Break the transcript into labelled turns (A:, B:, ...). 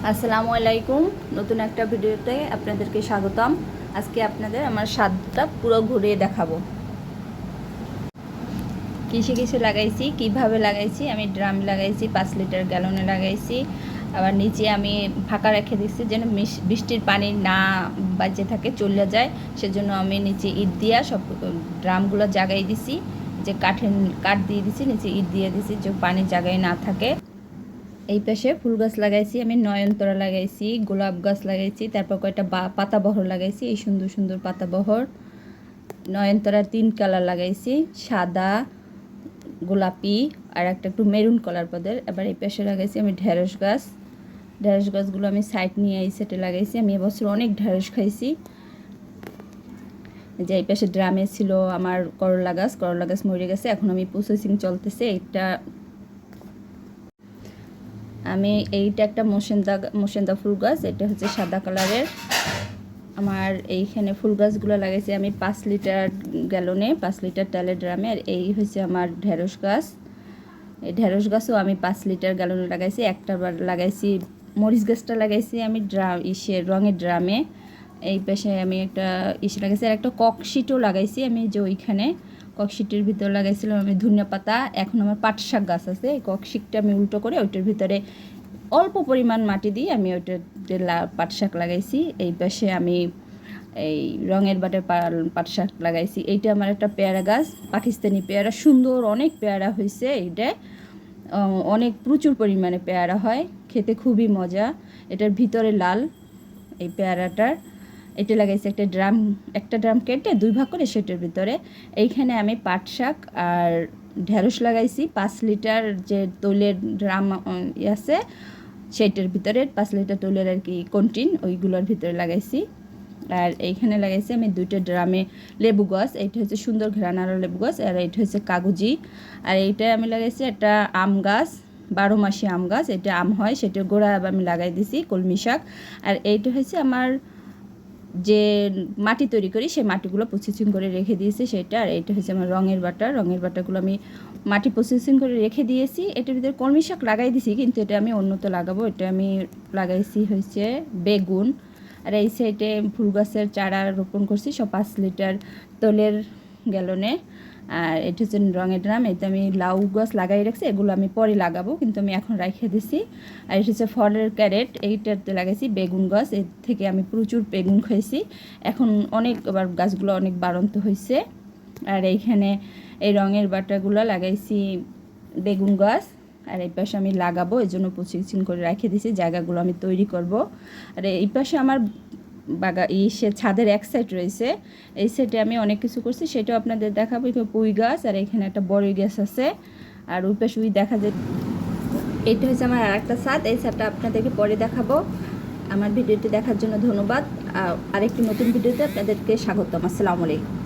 A: আসসালামু আলাইকুম। নতুন একটা ভিডিওতে আপনাদেরকে স্বাগতম। আজকে আপনাদের আমার ছাদটা পুরো ঘুরিয়ে দেখাবো। কিসে কিসে লাগাইছি, কিভাবে লাগাইছি। আমি ড্রাম লাগাইছি, 5 লিটার গ্যালনে লাগাইছি। আবার নিচে আমি ফাঁকা রেখে দিচ্ছি যেন বৃষ্টির পানি না বাজে থাকে, চলে যায়। সেজন্য আমি নিচে ইট দিয়া সব ড্রামগুলো জাগাই দিছি, যে কাঠ দিয়ে দিছি, নিচে ইট দিয়ে দিছি যে পানি জায়গায় না থাকে। এই পাশে ফুল গাছ লাগাইছি, আমি নয়নতারা লাগাইছি, গোলাপ গাছ লাগাইছি, তারপর কয়েকটা পাতাবহর লাগাইছি। এই সুন্দর সুন্দর পাতাবহর নয়নতারার 3 কালার লাগাইছি, সাদা, গোলাপি আর একটা একটু মেরুন কালার পদের। এবার এই পাশে লাগাইছি আমি ঢেঁড়স গাছ। ঢেঁড়স গাছগুলো আমি সাইড নিয়ে এই সেটে লাগাইছি। আমি এবছর অনেক ঢেঁড়স খাইছি। যে এই পাশে ড্রামে ছিল আমার করলা গাছ মরে গেছে, এখন আমি প্রসেসিং চলতেছে। এইটা একটা মোসেন্দা ফুল গাছ, এটা হচ্ছে সাদা কালারের। আমার এইখানে ফুল গাছগুলো লাগাইছি আমি 5 লিটার গ্যালনে, 5 লিটার তেলের ড্রামে। আর এই হচ্ছে আমার ঢেঁড়স গাছ। এই ঢেঁড়স গাছও আমি 5 লিটার গ্যালনে লাগাইছি। একটা বার লাগাইছি মরিচ গাছটা লাগাইছি আমি রঙের ড্রামে। এই পাশে আমি একটা লাগাইছি, আর একটা ককশিটও লাগাইছি আমি, যে ওইখানে ককশিটের ভিতর লাগাইছিলাম আমি ধনিয়া পাতা। এখন আমার পাট শাক গাছ আছে, এই ককশিটটা আমি উল্টো করে ওইটার ভিতরে অল্প পরিমাণ মাটি দিয়ে আমি ওইটাতে পাট শাক লাগাইছি। এই পাশে আমি এই রঙের বাটের পাট শাক লাগাইছি। এইটা আমার একটা পেয়ারা গাছ, পাকিস্তানি পেয়ারা, সুন্দর অনেক পেয়ারা হয়েছে। এইটা অনেক প্রচুর পরিমাণে পেয়ারা হয়, খেতে খুবই মজা। এটার ভিতরে লাল এই পেয়ারাটার। এটা লাগাইছি একটা ড্রাম কেটে 2 ভাগ করে, সেটার ভিতরে এইখানে আমি পাট শাক আর ঢেঁড়স লাগাইছি। 5 লিটার যে তৈলের ড্রাম আছে সেইটার ভিতরে 5 লিটার তৈলের আর কি কন্টিন, ওইগুলোর ভিতরে লাগাইছি। আর এইখানে লাগাইছি আমি 2টা ড্রামে লেবু গাছ। এইটা হচ্ছে সুন্দর ঘ্রাণালো লেবু গাছ, আর এইটা হচ্ছে কাগজি। আর এইটা আমি লাগাইছি একটা আম গাছ, 12 মাসি আম গাছ। এটা আম হয়, সেটার গোড়া আমি লাগাই দিছি কলমি শাক। আর এইটা হচ্ছে আমার যে মাটি তৈরি করি, সেই মাটিগুলো প্রসেসিং করে রেখে দিয়েছি সেটা। আর এইটা হচ্ছে আমার রঙের বাটাগুলো আমি মাটি প্রসেসিং করে রেখে দিয়েছি। এটার ভিতরে কলমি শাক লাগাই দিছি, কিন্তু এটা আমি অন্যতে লাগাবো। এটা আমি লাগাইছি হচ্ছে বেগুন। আর এই সাইডে ফুল গাছের চারা রোপণ করছি সব 5 লিটার তলের গ্যালনে। আর এটা হচ্ছে রঙের ড্রাম। এতে আমি লাউ গাছ লাগাই রাখছি, এগুলো আমি পরে লাগাবো, কিন্তু আমি এখন রেখে দিছি। আর এটা হচ্ছে ফলের ক্যারেট, এইটাতে লাগাইছি বেগুন গাছ। এর থেকে আমি প্রচুর বেগুন খাইছি, এখন অনেক আবার গাছগুলো অনেক বাড়ন্ত হয়েছে। আর এইখানে এই রঙের বাটাগুলো লাগাইছি বেগুন গাছ। আর এই পাশে আমি লাগাবো, এই জন্য প্রসেসিং করে রেখে দিছি, জায়গাগুলো আমি তৈরি করব। আর এই পাশে আমার ছাদের এক সাইড রয়েছে, এই সাইডে আমি অনেক কিছু করছি, সেটাও আপনাদের দেখাবো। এখানে পুঁই গাছ, আর এখানে একটা বড়ই গাছ আছে। আর ওই পাশে দেখা যায় এটা হচ্ছে আমার আর একটা ছাদ। এই ছাদটা আপনাদেরকে পরে দেখাবো। আমার ভিডিওটি দেখার জন্য ধন্যবাদ। আরেকটি নতুন ভিডিওতে আপনাদেরকে স্বাগতম। আসসালামু আলাইকুম।